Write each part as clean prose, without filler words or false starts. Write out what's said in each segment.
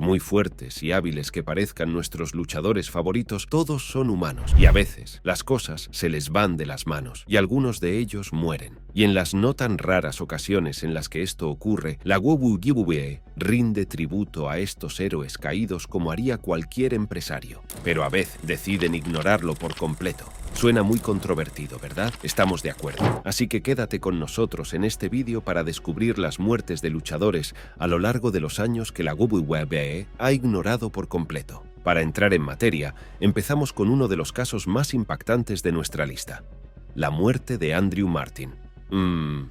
muy fuertes y hábiles que parezcan nuestros luchadores favoritos, todos son humanos y a veces las cosas se les van de las manos y algunos de ellos mueren. Y en las no tan raras ocasiones en las que esto ocurre, la WWE rinde tributo a estos héroes caídos como haría cualquier empresario. Pero a veces deciden ignorarlo por completo. Suena muy controvertido, ¿verdad? Estamos de acuerdo. Así que quédate con nosotros en este vídeo para descubrir las muertes de luchadores a lo largo de los años que la WWE ha ignorado por completo. Para entrar en materia, empezamos con uno de los casos más impactantes de nuestra lista: la muerte de Andrew Martin.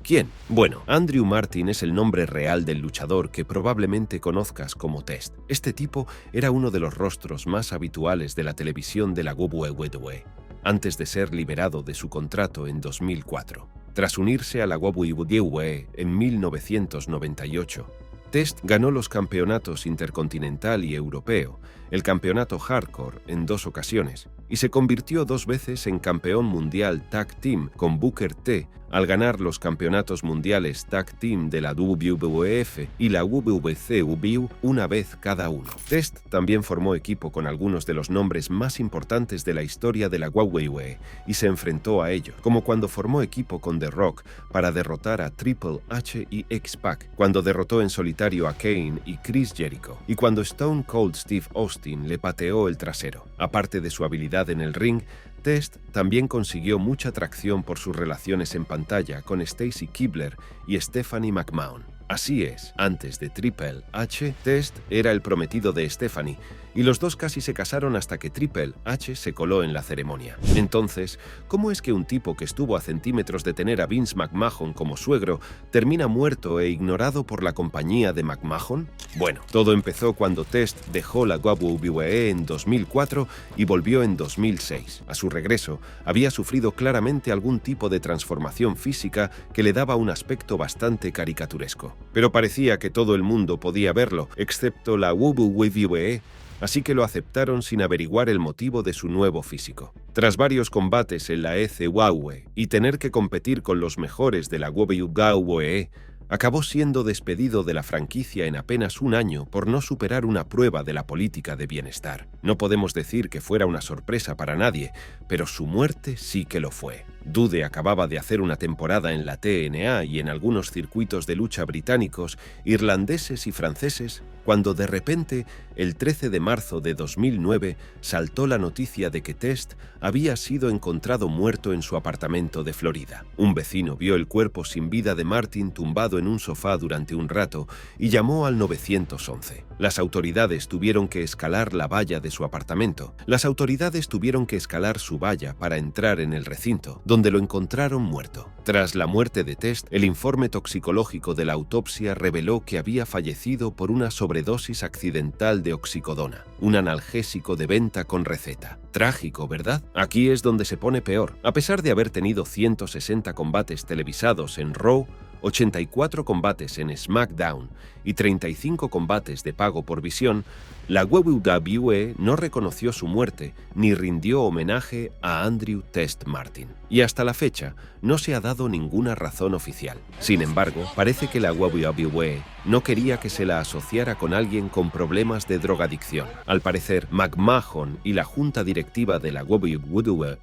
¿Quién? Bueno, Andrew Martin es el nombre real del luchador que probablemente conozcas como Test. Este tipo era uno de los rostros más habituales de la televisión de la WWE, antes de ser liberado de su contrato en 2004. Tras unirse a la WWE en 1998, Test ganó los campeonatos intercontinental y europeo, el campeonato hardcore en 2 ocasiones, y se convirtió 2 veces en campeón mundial Tag Team con Booker T, al ganar los campeonatos mundiales Tag Team de la WWF y la WCW una vez cada uno. Test también formó equipo con algunos de los nombres más importantes de la historia de la WWE y se enfrentó a ellos, como cuando formó equipo con The Rock para derrotar a Triple H y X-Pac, cuando derrotó en solitario a Kane y Chris Jericho, y cuando Stone Cold Steve Austin le pateó el trasero. Aparte de su habilidad en el ring, Test también consiguió mucha atracción por sus relaciones en pantalla con Stacy Keibler y Stephanie McMahon. Así es, antes de Triple H, Test era el prometido de Stephanie, y los dos casi se casaron hasta que Triple H se coló en la ceremonia. Entonces, ¿cómo es que un tipo que estuvo a centímetros de tener a Vince McMahon como suegro termina muerto e ignorado por la compañía de McMahon? Bueno, todo empezó cuando Test dejó la WWE en 2004 y volvió en 2006. A su regreso, había sufrido claramente algún tipo de transformación física que le daba un aspecto bastante caricaturesco. Pero parecía que todo el mundo podía verlo, excepto la WWE, así que lo aceptaron sin averiguar el motivo de su nuevo físico. Tras varios combates en la ECW y tener que competir con los mejores de la WWE, acabó siendo despedido de la franquicia en apenas 1 año por no superar una prueba de la política de bienestar. No podemos decir que fuera una sorpresa para nadie, pero su muerte sí que lo fue. Dude acababa de hacer una temporada en la TNA y en algunos circuitos de lucha británicos, irlandeses y franceses, cuando de repente, el 13 de marzo de 2009, saltó la noticia de que Test había sido encontrado muerto en su apartamento de Florida. Un vecino vio el cuerpo sin vida de Martin tumbado en un sofá durante un rato y llamó al 911. Las autoridades tuvieron que escalar la valla de su apartamento. Las autoridades tuvieron que escalar su valla para entrar en el recinto, donde lo encontraron muerto. Tras la muerte de Test, el informe toxicológico de la autopsia reveló que había fallecido por una sobredosis accidental de oxicodona, un analgésico de venta con receta. Trágico, ¿verdad? Aquí es donde se pone peor. A pesar de haber tenido 160 combates televisados en Raw, 84 combates en SmackDown y 35 combates de pago por visión, la WWE no reconoció su muerte ni rindió homenaje a Andrew Test Martin. Y hasta la fecha no se ha dado ninguna razón oficial. Sin embargo, parece que la WWE no quería que se la asociara con alguien con problemas de drogadicción. Al parecer, McMahon y la junta directiva de la WWE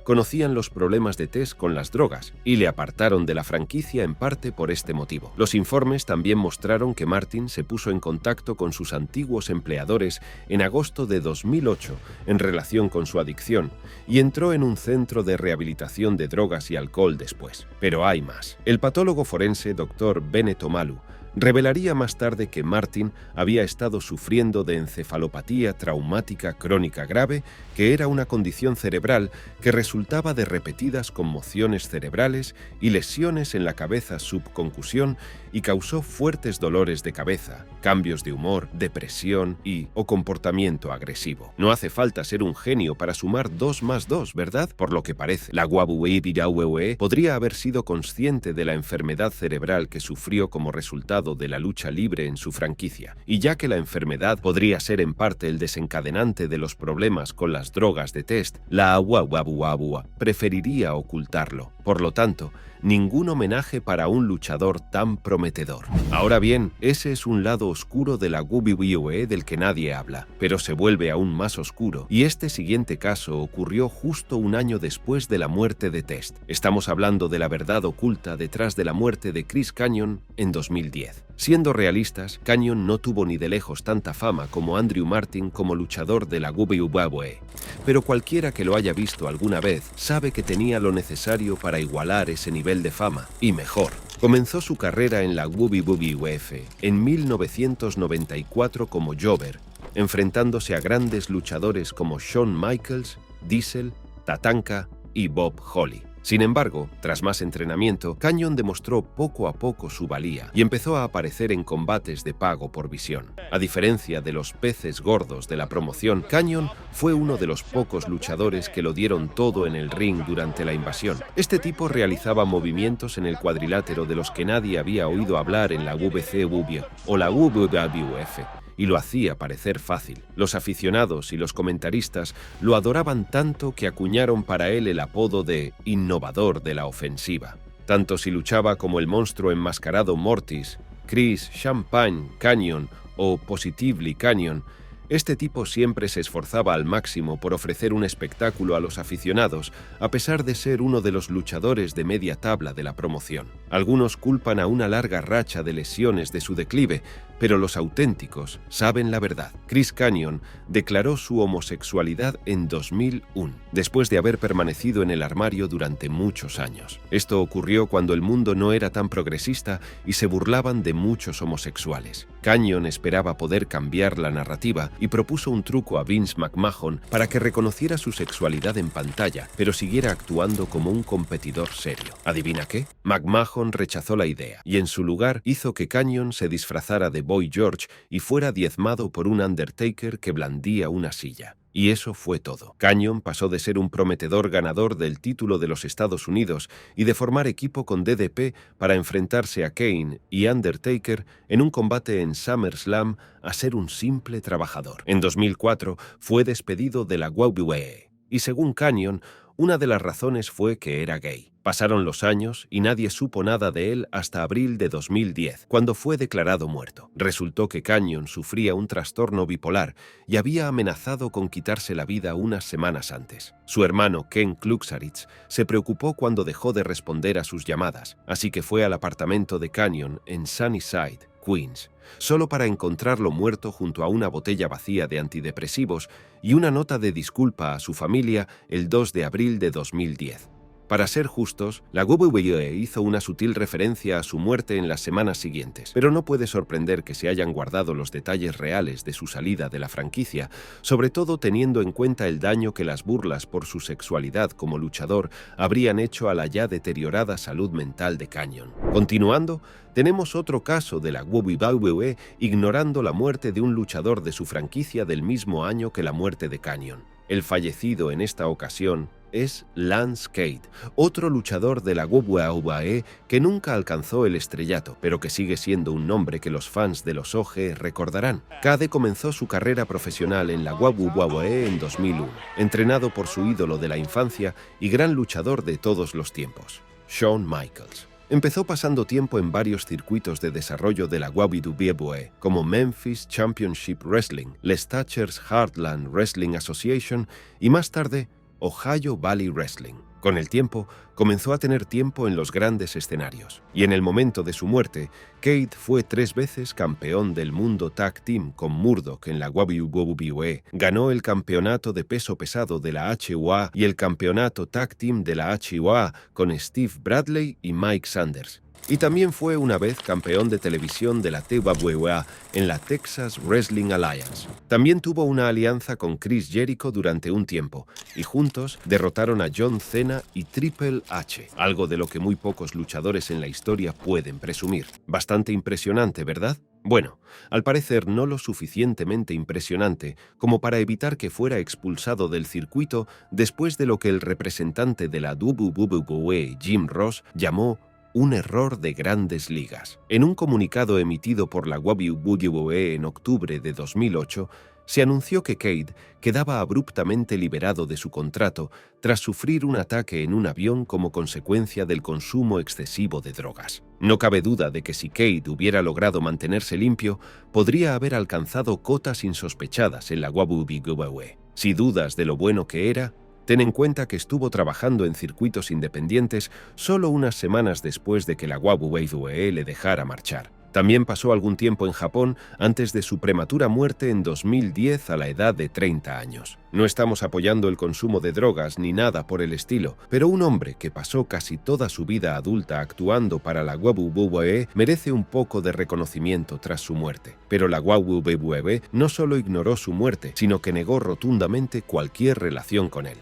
conocían los problemas de Test con las drogas y le apartaron de la franquicia en parte por este motivo. Los informes también mostraron que Martin se puso en contacto con sus antiguos empleadores en agosto de 2008 en relación con su adicción y entró en un centro de rehabilitación de drogas y alcohol después. Pero hay más. El patólogo forense Dr. Bennett Omalu revelaría más tarde que Martin había estado sufriendo de encefalopatía traumática crónica grave, que era una condición cerebral que resultaba de repetidas conmociones cerebrales y lesiones en la cabeza subconcusión y causó fuertes dolores de cabeza, cambios de humor, depresión o comportamiento agresivo. No hace falta ser un genio para sumar 2 más 2, ¿verdad? Por lo que parece, la WWE podría haber sido consciente de la enfermedad cerebral que sufrió como resultado pasado de la lucha libre en su franquicia, y ya que la enfermedad podría ser en parte el desencadenante de los problemas con las drogas de Test, la AWWA preferiría ocultarlo. Por lo tanto, ningún homenaje para un luchador tan prometedor. Ahora bien, ese es un lado oscuro de la WWE del que nadie habla, pero se vuelve aún más oscuro, y este siguiente caso ocurrió justo un año después de la muerte de Test. Estamos hablando de la verdad oculta detrás de la muerte de Chris Kanyon en 2010. Siendo realistas, Kanyon no tuvo ni de lejos tanta fama como Andrew Martin como luchador de la WWE, pero cualquiera que lo haya visto alguna vez sabe que tenía lo necesario para igualar ese nivel de fama, y mejor. Comenzó su carrera en la WWF en 1994 como jobber, enfrentándose a grandes luchadores como Shawn Michaels, Diesel, Tatanka y Bob Holly. Sin embargo, tras más entrenamiento, Kanyon demostró poco a poco su valía y empezó a aparecer en combates de pago por visión. A diferencia de los peces gordos de la promoción, Kanyon fue uno de los pocos luchadores que lo dieron todo en el ring durante la invasión. Este tipo realizaba movimientos en el cuadrilátero de los que nadie había oído hablar en la WCW o la WWF, y lo hacía parecer fácil. Los aficionados y los comentaristas lo adoraban tanto que acuñaron para él el apodo de innovador de la ofensiva. Tanto si luchaba como el monstruo enmascarado Mortis, Chris Champagne Kanyon o Positively Kanyon, este tipo siempre se esforzaba al máximo por ofrecer un espectáculo a los aficionados, a pesar de ser uno de los luchadores de media tabla de la promoción. Algunos culpan a una larga racha de lesiones de su declive, pero los auténticos saben la verdad. Chris Kanyon declaró su homosexualidad en 2001, después de haber permanecido en el armario durante muchos años. Esto ocurrió cuando el mundo no era tan progresista y se burlaban de muchos homosexuales. Kanyon esperaba poder cambiar la narrativa y propuso un truco a Vince McMahon para que reconociera su sexualidad en pantalla, pero siguiera actuando como un competidor serio. ¿Adivina qué? McMahon rechazó la idea y en su lugar hizo que Kanyon se disfrazara de Boy George y fuera diezmado por un Undertaker que blandía una silla. Y eso fue todo. Kanyon pasó de ser un prometedor ganador del título de los Estados Unidos y de formar equipo con DDP para enfrentarse a Kane y Undertaker en un combate en SummerSlam a ser un simple trabajador. En 2004 fue despedido de la WWE y según Kanyon, una de las razones fue que era gay. Pasaron los años y nadie supo nada de él hasta abril de 2010, cuando fue declarado muerto. Resultó que Kanyon sufría un trastorno bipolar y había amenazado con quitarse la vida unas semanas antes. Su hermano Ken Kluxaritz se preocupó cuando dejó de responder a sus llamadas, así que fue al apartamento de Kanyon en Sunnyside, Queens, solo para encontrarlo muerto junto a una botella vacía de antidepresivos y una nota de disculpa a su familia el 2 de abril de 2010. Para ser justos, la WWE hizo una sutil referencia a su muerte en las semanas siguientes, pero no puede sorprender que se hayan guardado los detalles reales de su salida de la franquicia, sobre todo teniendo en cuenta el daño que las burlas por su sexualidad como luchador habrían hecho a la ya deteriorada salud mental de Kanyon. Continuando, tenemos otro caso de la WWE ignorando la muerte de un luchador de su franquicia del mismo año que la muerte de Kanyon. El fallecido en esta ocasión es Lance Cade, otro luchador de la WWE que nunca alcanzó el estrellato, pero que sigue siendo un nombre que los fans de los OG recordarán. Cade comenzó su carrera profesional en la WWE en 2001, entrenado por su ídolo de la infancia y gran luchador de todos los tiempos, Shawn Michaels. Empezó pasando tiempo en varios circuitos de desarrollo de la WWE, como Memphis Championship Wrestling, Les Thatchers Heartland Wrestling Association y más tarde Ohio Valley Wrestling. Con el tiempo, comenzó a tener tiempo en los grandes escenarios, y en el momento de su muerte, Cade fue 3 veces campeón del mundo tag team con Murdoch en la WWE, ganó el campeonato de peso pesado de la HUA y el campeonato tag team de la HUA con Steve Bradley y Mike Sanders. Y también fue una vez campeón de televisión de la TWA en la Texas Wrestling Alliance. También tuvo una alianza con Chris Jericho durante un tiempo, y juntos derrotaron a John Cena y Triple H, algo de lo que muy pocos luchadores en la historia pueden presumir. Bastante impresionante, ¿verdad? Bueno, al parecer no lo suficientemente impresionante como para evitar que fuera expulsado del circuito después de lo que el representante de la WWE, Jim Ross, llamó un error de grandes ligas. En un comunicado emitido por la WWE en octubre de 2008, se anunció que Cade quedaba abruptamente liberado de su contrato tras sufrir un ataque en un avión como consecuencia del consumo excesivo de drogas. No cabe duda de que si Cade hubiera logrado mantenerse limpio, podría haber alcanzado cotas insospechadas en la WWE. Si dudas de lo bueno que era, ten en cuenta que estuvo trabajando en circuitos independientes solo unas semanas después de que la WWE le dejara marchar. También pasó algún tiempo en Japón antes de su prematura muerte en 2010 a la edad de 30 años. No estamos apoyando el consumo de drogas ni nada por el estilo, pero un hombre que pasó casi toda su vida adulta actuando para la WWE merece un poco de reconocimiento tras su muerte. Pero la WWE no solo ignoró su muerte, sino que negó rotundamente cualquier relación con él.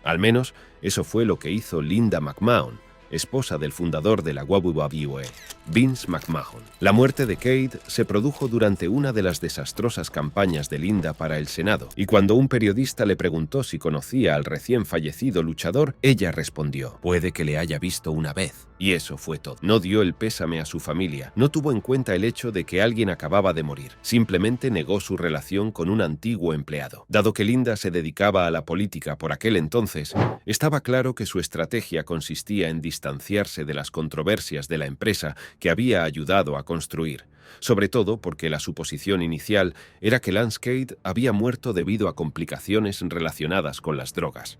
Al menos, eso fue lo que hizo Linda McMahon, esposa del fundador de la WWE, Vince McMahon. La muerte de Cade se produjo durante una de las desastrosas campañas de Linda para el Senado, y cuando un periodista le preguntó si conocía al recién fallecido luchador, ella respondió: «Puede que le haya visto una vez». Y eso fue todo. No dio el pésame a su familia, no tuvo en cuenta el hecho de que alguien acababa de morir, simplemente negó su relación con un antiguo empleado. Dado que Linda se dedicaba a la política por aquel entonces, estaba claro que su estrategia consistía en distanciarse de las controversias de la empresa que había ayudado a construir, sobre todo porque la suposición inicial era que Lance Cade había muerto debido a complicaciones relacionadas con las drogas.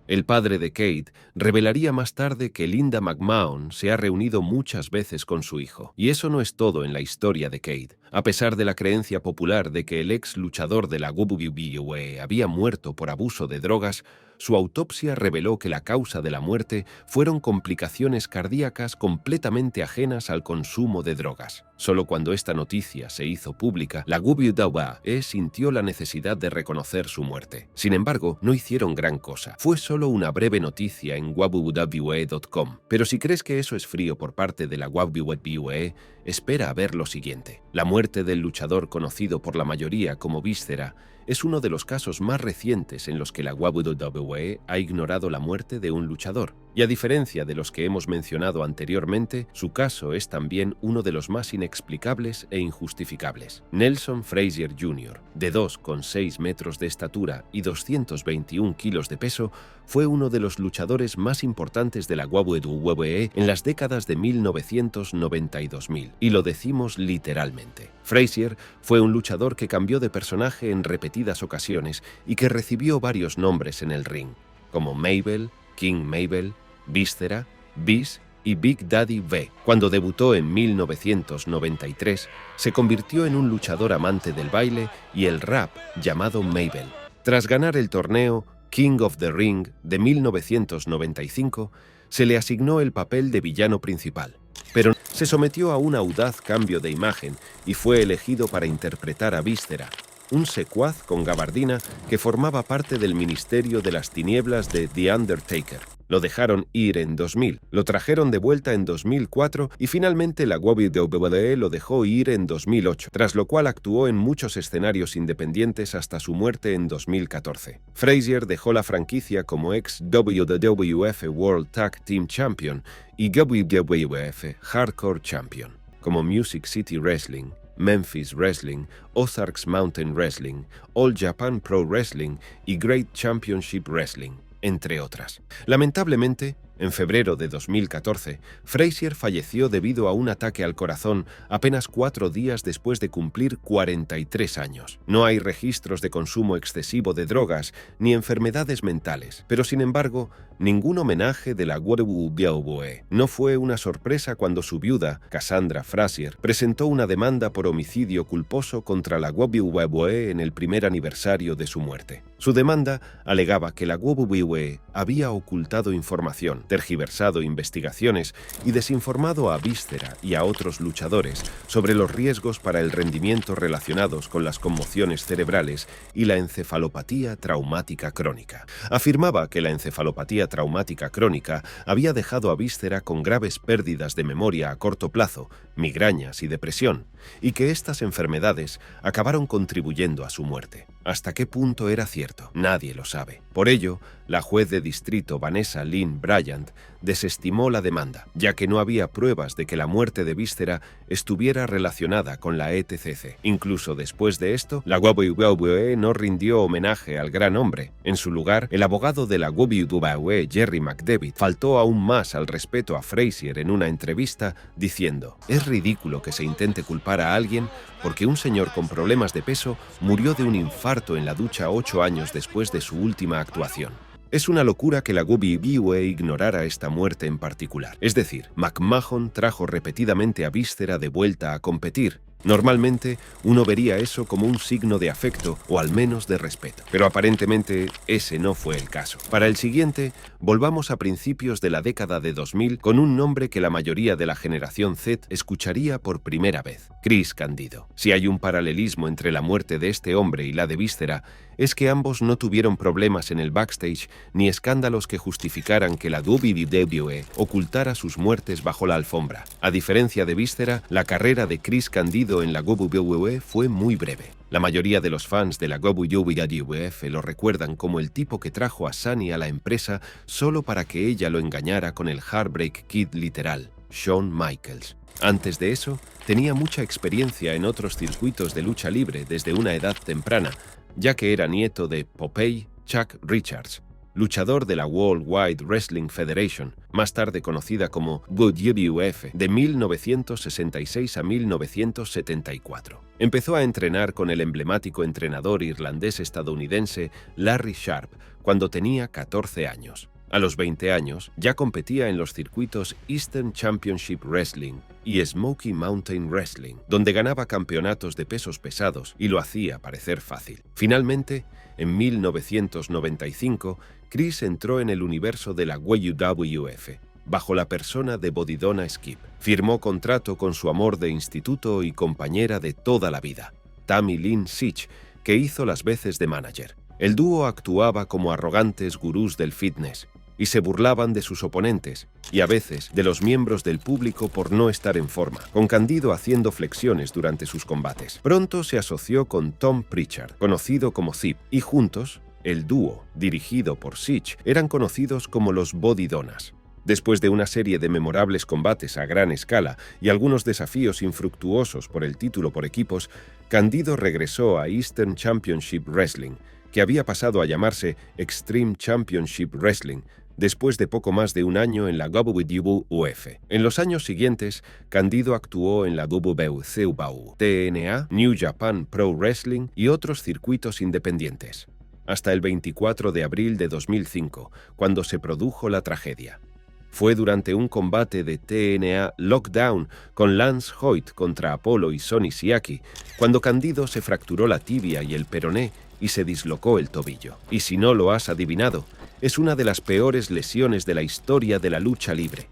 El padre de Cade revelaría más tarde que Linda McMahon se ha reunido muchas veces con su hijo. Y eso no es todo en la historia de Cade. A pesar de la creencia popular de que el ex luchador de la WWE había muerto por abuso de drogas, su autopsia reveló que la causa de la muerte fueron complicaciones cardíacas completamente ajenas al consumo de drogas. Solo cuando esta noticia se hizo pública, la WWE sintió la necesidad de reconocer su muerte. Sin embargo, no hicieron gran cosa. Fue solo una breve noticia en WWE.com. Pero si crees que eso es frío por parte de la WWE, espera a ver lo siguiente. La muerte del luchador conocido por la mayoría como Víscera es uno de los casos más recientes en los que la WWE ha ignorado la muerte de un luchador. Y a diferencia de los que hemos mencionado anteriormente, su caso es también uno de los más inexplicables e injustificables. Nelson Frazier Jr., de 2,6 metros de estatura y 221 kilos de peso, fue uno de los luchadores más importantes de la WWE en las décadas de 1990 y 2000, y lo decimos literalmente. Frazier fue un luchador que cambió de personaje en repetidas ocasiones y que recibió varios nombres en el ring, como Mabel, King Mabel, Víscera, Biz y Big Daddy V. Cuando debutó en 1993, se convirtió en un luchador amante del baile y el rap llamado Mabel. Tras ganar el torneo King of the Ring de 1995, se le asignó el papel de villano principal, pero se sometió a un audaz cambio de imagen y fue elegido para interpretar a Víscera, un secuaz con gabardina que formaba parte del Ministerio de las Tinieblas de The Undertaker. Lo dejaron ir en 2000, lo trajeron de vuelta en 2004 y finalmente la WWE lo dejó ir en 2008, tras lo cual actuó en muchos escenarios independientes hasta su muerte en 2014. Frazier dejó la franquicia como ex WWF World Tag Team Champion y WWF Hardcore Champion, como Music City Wrestling, Memphis Wrestling, Ozarks Mountain Wrestling, All Japan Pro Wrestling y Great Championship Wrestling, entre otras. Lamentablemente, en febrero de 2014, Frazier falleció debido a un ataque al corazón apenas 4 días después de cumplir 43 años. No hay registros de consumo excesivo de drogas ni enfermedades mentales, pero sin embargo, ningún homenaje de la WWE. No fue una sorpresa cuando su viuda, Cassandra Frazier, presentó una demanda por homicidio culposo contra la WWE en el primer aniversario de su muerte. Su demanda alegaba que la WWE había ocultado información, tergiversado investigaciones y desinformado a Víscera y a otros luchadores sobre los riesgos para el rendimiento relacionados con las conmociones cerebrales y la encefalopatía traumática crónica. Afirmaba que la encefalopatía traumática crónica había dejado a Víscera con graves pérdidas de memoria a corto plazo, migrañas y depresión, y que estas enfermedades acabaron contribuyendo a su muerte. ¿Hasta qué punto era cierto? Nadie lo sabe. Por ello, La juez de distrito Vanessa Lynn Bryant desestimó la demanda, ya que no había pruebas de que la muerte de Víscera estuviera relacionada con la ETCC. Incluso después de esto, la WWE no rindió homenaje al gran hombre. En su lugar, el abogado de la WWE, Jerry McDevitt, faltó aún más al respeto a Frazier en una entrevista diciendo: «Es ridículo que se intente culpar a alguien porque un señor con problemas de peso murió de un infarto en la ducha 8 años después de su última actuación». Es una locura que la WWE ignorara esta muerte en particular. Es decir, McMahon trajo repetidamente a Víscera de vuelta a competir. Normalmente, uno vería eso como un signo de afecto o al menos de respeto. Pero aparentemente ese no fue el caso. Para el siguiente, volvamos a principios de la década de 2000 con un nombre que la mayoría de la generación Z escucharía por primera vez: Chris Candido. Si hay un paralelismo entre la muerte de este hombre y la de Víscera, es que ambos no tuvieron problemas en el backstage ni escándalos que justificaran que la WWE ocultara sus muertes bajo la alfombra. A diferencia de Víscera, la carrera de Chris Candido en la WWE fue muy breve. La mayoría de los fans de la WWF lo recuerdan como el tipo que trajo a Sunny a la empresa solo para que ella lo engañara con el Heartbreak Kid literal, Shawn Michaels. Antes de eso, tenía mucha experiencia en otros circuitos de lucha libre desde una edad temprana, ya que era nieto de Popeye Chuck Richards, luchador de la World Wide Wrestling Federation, más tarde conocida como WWF, de 1966 a 1974. Empezó a entrenar con el emblemático entrenador irlandés-estadounidense Larry Sharp cuando tenía 14 años. A los 20 años, ya competía en los circuitos Eastern Championship Wrestling y Smoky Mountain Wrestling, donde ganaba campeonatos de pesos pesados y lo hacía parecer fácil. Finalmente, en 1995, Chris entró en el universo de la WWF, bajo la persona de Bodydonna Skip. Firmó contrato con su amor de instituto y compañera de toda la vida, Tammy Lynn Sitch, que hizo las veces de manager. El dúo actuaba como arrogantes gurús del fitness y se burlaban de sus oponentes y a veces de los miembros del público por no estar en forma, con Candido haciendo flexiones durante sus combates. Pronto se asoció con Tom Pritchard, conocido como Zip, y juntos, el dúo, dirigido por Sitch, eran conocidos como los Bodydonnas. Después de una serie de memorables combates a gran escala y algunos desafíos infructuosos por el título por equipos, Candido regresó a Eastern Championship Wrestling, que había pasado a llamarse Extreme Championship Wrestling, después de poco más de un año en la WWF. En los años siguientes, Candido actuó en la WCW, TNA, New Japan Pro Wrestling y otros circuitos independientes, hasta el 24 de abril de 2005, cuando se produjo la tragedia. Fue durante un combate de TNA Lockdown con Lance Hoyt contra Apollo y Sonny Siaki, cuando Candido se fracturó la tibia y el peroné y se dislocó el tobillo. Y si no lo has adivinado, es una de las peores lesiones de la historia de la lucha libre.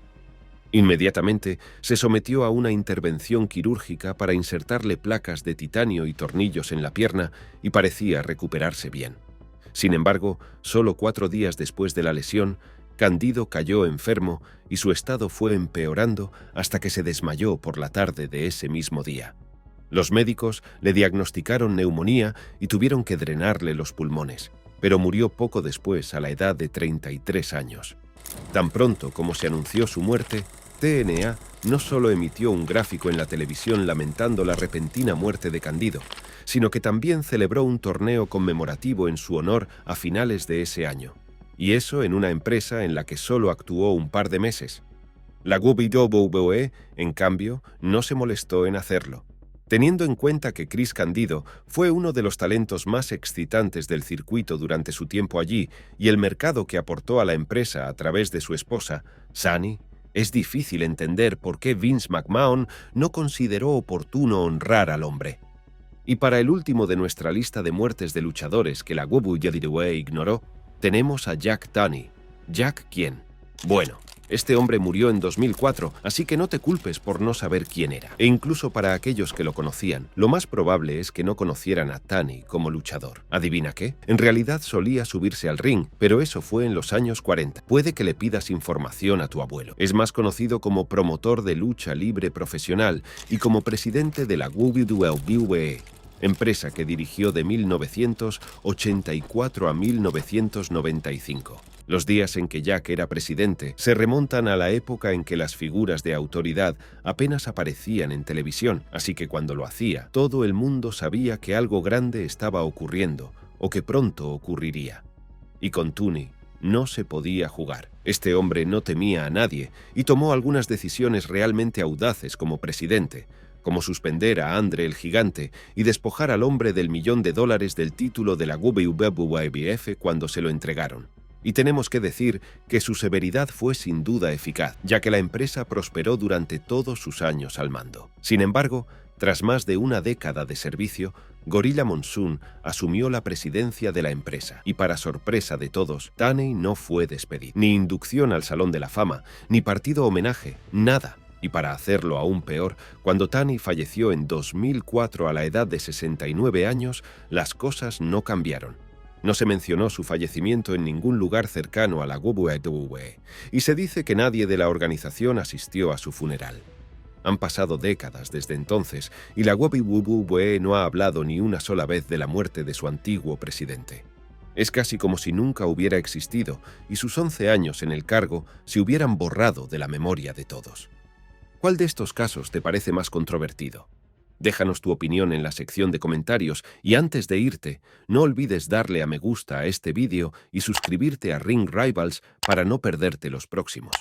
Inmediatamente se sometió a una intervención quirúrgica para insertarle placas de titanio y tornillos en la pierna y parecía recuperarse bien. Sin embargo, solo 4 días después de la lesión, Candido cayó enfermo y su estado fue empeorando hasta que se desmayó por la tarde de ese mismo día. Los médicos le diagnosticaron neumonía y tuvieron que drenarle los pulmones, pero murió poco después a la edad de 33 años. Tan pronto como se anunció su muerte, TNA no solo emitió un gráfico en la televisión lamentando la repentina muerte de Candido, sino que también celebró un torneo conmemorativo en su honor a finales de ese año. Y eso en una empresa en la que solo actuó un par de meses. La WWE, en cambio, no se molestó en hacerlo. Teniendo en cuenta que Chris Candido fue uno de los talentos más excitantes del circuito durante su tiempo allí y el mercado que aportó a la empresa a través de su esposa, Sunny, es difícil entender por qué Vince McMahon no consideró oportuno honrar al hombre. Y para el último de nuestra lista de muertes de luchadores que la WWE ignoró, tenemos a Jack Tunney. ¿Jack quién? Bueno, este hombre murió en 2004, así que no te culpes por no saber quién era. E incluso para aquellos que lo conocían, lo más probable es que no conocieran a Tunney como luchador. ¿Adivina qué? En realidad solía subirse al ring, pero eso fue en los años 40. Puede que le pidas información a tu abuelo. Es más conocido como promotor de lucha libre profesional y como presidente de la WWE, empresa que dirigió de 1984 a 1995. Los días en que Jack era presidente se remontan a la época en que las figuras de autoridad apenas aparecían en televisión, así que cuando lo hacía, todo el mundo sabía que algo grande estaba ocurriendo o que pronto ocurriría. Y con Tunney no se podía jugar. Este hombre no temía a nadie y tomó algunas decisiones realmente audaces como presidente, como suspender a Andre el Gigante y despojar al hombre del $1.000.000 del título de la WWF cuando se lo entregaron. Y tenemos que decir que su severidad fue sin duda eficaz, ya que la empresa prosperó durante todos sus años al mando. Sin embargo, tras más de una década de servicio, Gorilla Monsoon asumió la presidencia de la empresa y, para sorpresa de todos, Tunney no fue despedido. Ni inducción al Salón de la Fama, ni partido homenaje, nada. Y para hacerlo aún peor, cuando Tunney falleció en 2004 a la edad de 69 años, las cosas no cambiaron. No se mencionó su fallecimiento en ningún lugar cercano a la WWE, y se dice que nadie de la organización asistió a su funeral. Han pasado décadas desde entonces, y la WWE no ha hablado ni una sola vez de la muerte de su antiguo presidente. Es casi como si nunca hubiera existido, y sus 11 años en el cargo se hubieran borrado de la memoria de todos. ¿Cuál de estos casos te parece más controvertido? Déjanos tu opinión en la sección de comentarios y antes de irte, no olvides darle a me gusta a este vídeo y suscribirte a Ring Rivals para no perderte los próximos.